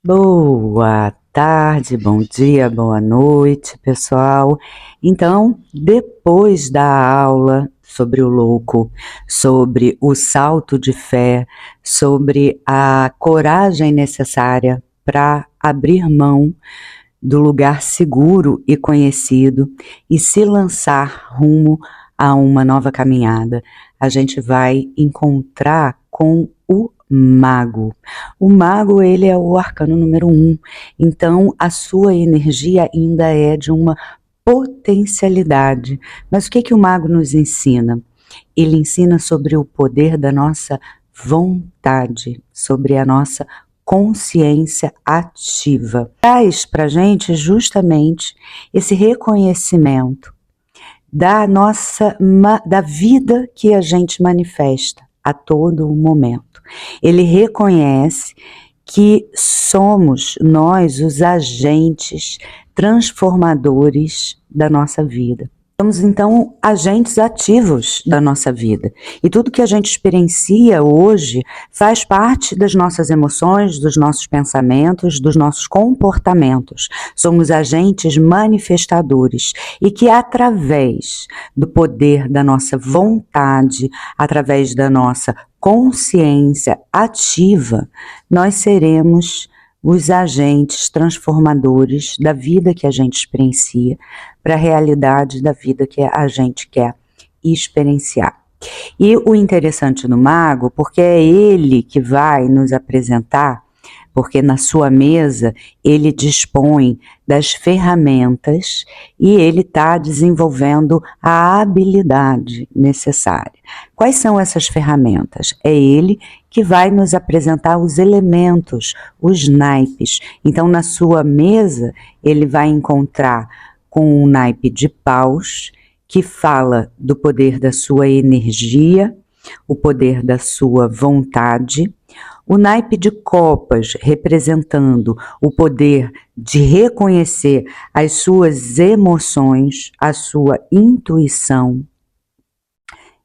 Boa tarde, bom dia, boa noite, pessoal. Então, depois da aula sobre o louco, sobre o salto de fé, sobre a coragem necessária para abrir mão do lugar seguro e conhecido e se lançar rumo a uma nova caminhada, a gente vai encontrar com o mago. O mago, ele é o arcano número 1, então a sua energia ainda é de uma potencialidade. Mas o que o mago nos ensina? Ele ensina sobre o poder da nossa vontade, sobre a nossa consciência ativa. Traz para a gente justamente esse reconhecimento da vida que a gente manifesta a todo momento. Ele reconhece que somos nós os agentes transformadores da nossa vida. Somos, então, agentes ativos da nossa vida. E tudo que a gente experiencia hoje faz parte das nossas emoções, dos nossos pensamentos, dos nossos comportamentos. Somos agentes manifestadores e que, através do poder da nossa vontade, através da nossa consciência ativa, nós seremos os agentes transformadores da vida que a gente experiencia para a realidade da vida que a gente quer experienciar. E o interessante do mago, porque é ele que vai nos apresentar, porque na sua mesa ele dispõe das ferramentas e ele está desenvolvendo a habilidade necessária. Quais são essas ferramentas? É ele que vai nos apresentar os elementos, os naipes. Então, na sua mesa, ele vai encontrar com um naipe de paus, que fala do poder da sua energia, o poder da sua vontade, o naipe de copas, representando o poder de reconhecer as suas emoções, a sua intuição,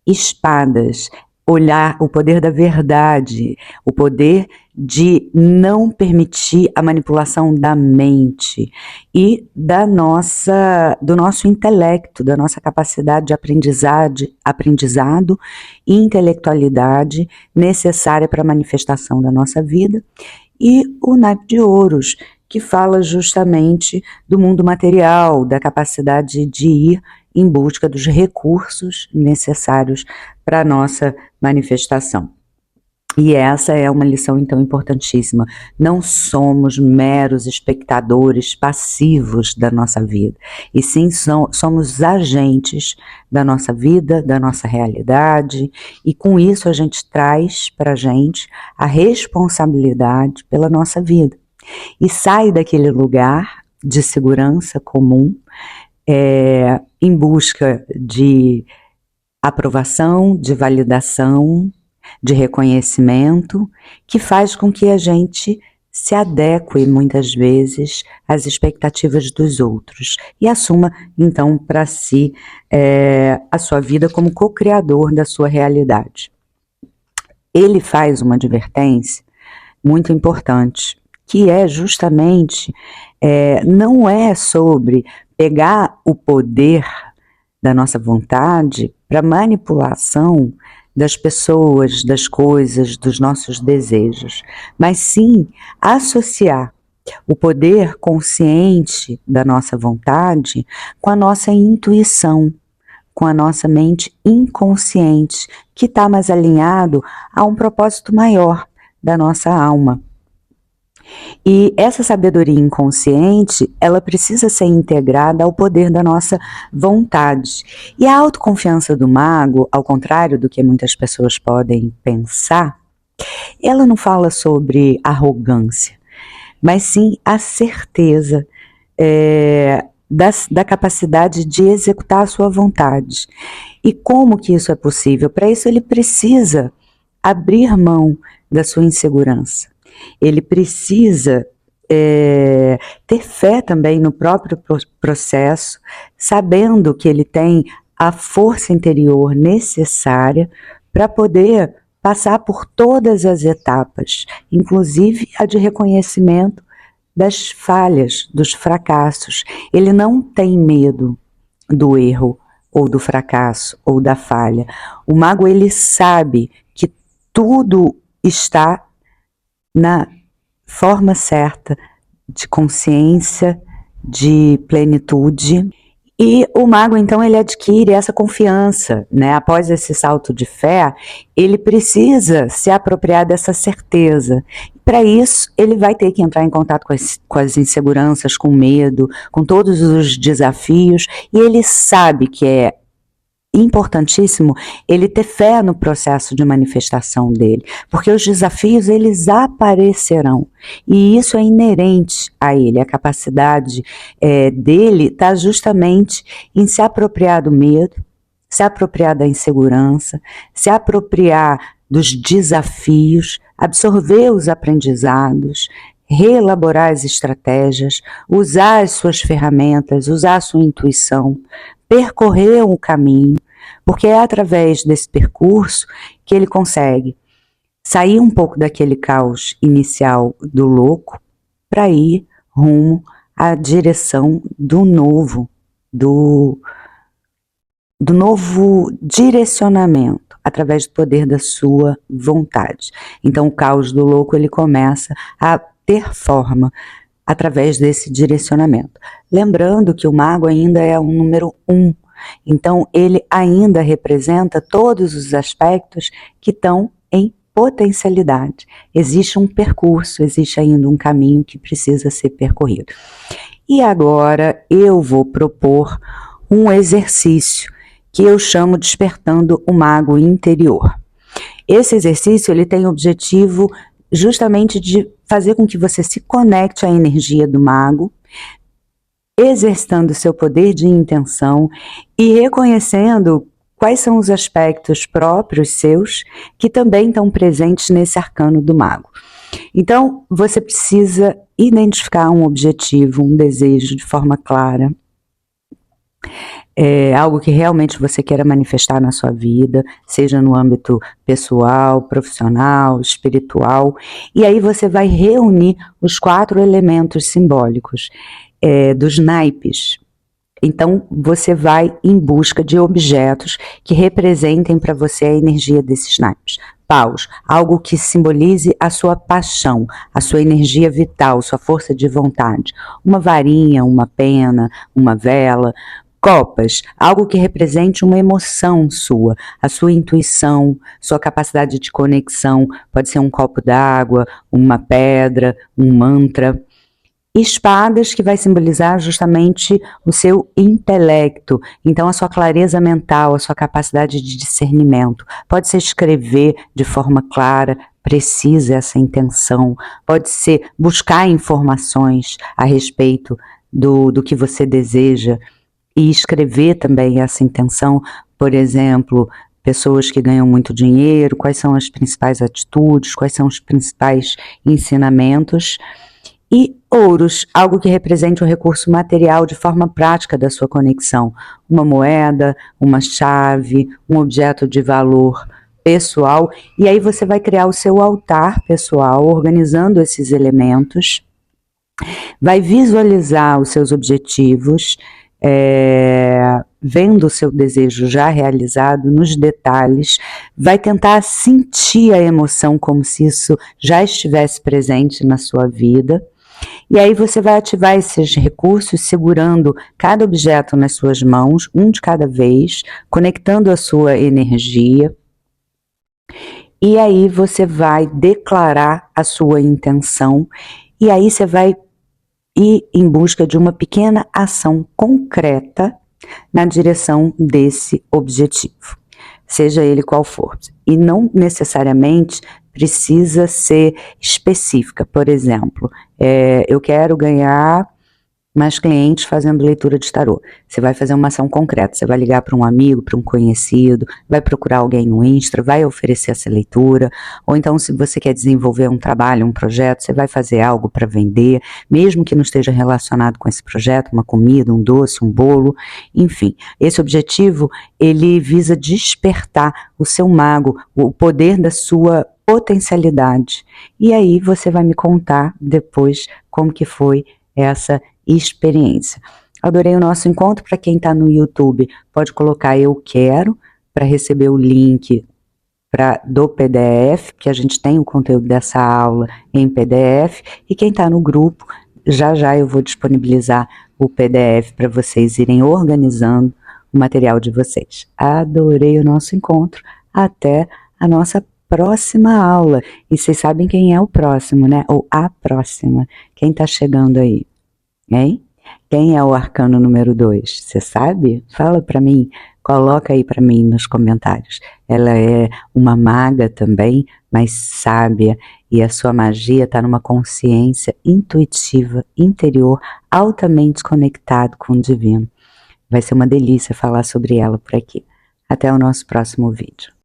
espadas, olhar o poder da verdade, o poder de não permitir a manipulação da mente e do nosso intelecto, da nossa capacidade de aprendizado e intelectualidade necessária para a manifestação da nossa vida, e o naipe de ouros, que fala justamente do mundo material, da capacidade de ir em busca dos recursos necessários para a nossa manifestação. E essa é uma lição, então, importantíssima. Não somos meros espectadores passivos da nossa vida, e sim somos agentes da nossa vida, da nossa realidade, e com isso a gente traz para a gente a responsabilidade pela nossa vida. E sai daquele lugar de segurança comum, em busca de aprovação, de validação, de reconhecimento, que faz com que a gente se adeque muitas vezes às expectativas dos outros e assuma então para si a sua vida como co-criador da sua realidade. Ele faz uma advertência muito importante, que é justamente, não é sobre pegar o poder da nossa vontade para manipulação das pessoas, das coisas, dos nossos desejos, mas sim associar o poder consciente da nossa vontade com a nossa intuição, com a nossa mente inconsciente, que está mais alinhado a um propósito maior da nossa alma. E essa sabedoria inconsciente, ela precisa ser integrada ao poder da nossa vontade. E a autoconfiança do mago, ao contrário do que muitas pessoas podem pensar, ela não fala sobre arrogância, mas sim a certeza da capacidade de executar a sua vontade. E como que isso é possível? Para isso ele precisa abrir mão da sua insegurança. Ele precisa ter fé também no próprio processo, sabendo que ele tem a força interior necessária para poder passar por todas as etapas, inclusive a de reconhecimento das falhas, dos fracassos. Ele não tem medo do erro, ou do fracasso, ou da falha. O mago, ele sabe que tudo está na forma certa de consciência, de plenitude. E o mago, então, ele adquire essa confiança, né? Após esse salto de fé, ele precisa se apropriar dessa certeza. Para isso, ele vai ter que entrar em contato com as inseguranças, com medo, com todos os desafios, e ele sabe que é importantíssimo ele ter fé no processo de manifestação dele, porque os desafios, eles aparecerão, e isso é inerente a ele. A capacidade dele está justamente em se apropriar do medo, se apropriar da insegurança, se apropriar dos desafios, absorver os aprendizados, reelaborar as estratégias, usar as suas ferramentas, usar a sua intuição, percorrer um caminho, porque é através desse percurso que ele consegue sair um pouco daquele caos inicial do louco para ir rumo à direção do novo direcionamento, através do poder da sua vontade. Então o caos do louco, ele começa a ter forma através desse direcionamento. Lembrando que o mago ainda é um número 1, então ele ainda representa todos os aspectos que estão em potencialidade. Existe um percurso, existe ainda um caminho que precisa ser percorrido. E agora eu vou propor um exercício que eu chamo Despertando o Mago Interior. Esse exercício, ele tem o objetivo justamente de fazer com que você se conecte à energia do mago, exercitando seu poder de intenção e reconhecendo quais são os aspectos próprios seus que também estão presentes nesse arcano do mago. Então, você precisa identificar um objetivo, um desejo de forma clara, algo que realmente você queira manifestar na sua vida, seja no âmbito pessoal, profissional, espiritual, e aí você vai reunir os 4 elementos simbólicos dos naipes. Então você vai em busca de objetos que representem para você a energia desses naipes. Paus, algo que simbolize a sua paixão, a sua energia vital, sua força de vontade. Uma varinha, uma pena, uma vela. Copas, algo que represente uma emoção sua, a sua intuição, sua capacidade de conexão, pode ser um copo d'água, uma pedra, um mantra. Espadas, que vai simbolizar justamente o seu intelecto, então a sua clareza mental, a sua capacidade de discernimento. Pode ser escrever de forma clara, precisa essa intenção, pode ser buscar informações a respeito do que você deseja, e escrever também essa intenção. Por exemplo, pessoas que ganham muito dinheiro, quais são as principais atitudes, quais são os principais ensinamentos. E ouros, algo que represente um recurso material de forma prática da sua conexão. Uma moeda, uma chave, um objeto de valor pessoal. E aí você vai criar o seu altar pessoal, organizando esses elementos. Vai visualizar os seus objetivos, vendo o seu desejo já realizado nos detalhes, vai tentar sentir a emoção como se isso já estivesse presente na sua vida, e aí você vai ativar esses recursos segurando cada objeto nas suas mãos, um de cada vez, conectando a sua energia, e aí você vai declarar a sua intenção, e aí você vai ir em busca de uma pequena ação concreta na direção desse objetivo, seja ele qual for. E não necessariamente precisa ser específica. Por exemplo, eu quero ganhar mais clientes fazendo leitura de tarô. Você vai fazer uma ação concreta, você vai ligar para um amigo, para um conhecido, vai procurar alguém no Insta, vai oferecer essa leitura, ou então se você quer desenvolver um trabalho, um projeto, você vai fazer algo para vender, mesmo que não esteja relacionado com esse projeto, uma comida, um doce, um bolo, enfim. Esse objetivo, ele visa despertar o seu mago, o poder da sua potencialidade. E aí você vai me contar depois como que foi essa experiência. Adorei o nosso encontro. Para quem está no YouTube, pode colocar eu quero para receber o link do PDF, que a gente tem o conteúdo dessa aula em PDF, e quem está no grupo, já eu vou disponibilizar o PDF para vocês irem organizando o material de vocês. Adorei o nosso encontro. Até a nossa próxima aula. E vocês sabem quem é o próximo, né? Ou a próxima. Quem está chegando aí? Hein? Quem é o arcano número 2? Você sabe? Fala para mim, coloca aí para mim nos comentários. Ela é uma maga também, mas sábia, e a sua magia está numa consciência intuitiva, interior, altamente conectado com o divino. Vai ser uma delícia falar sobre ela por aqui. Até o nosso próximo vídeo.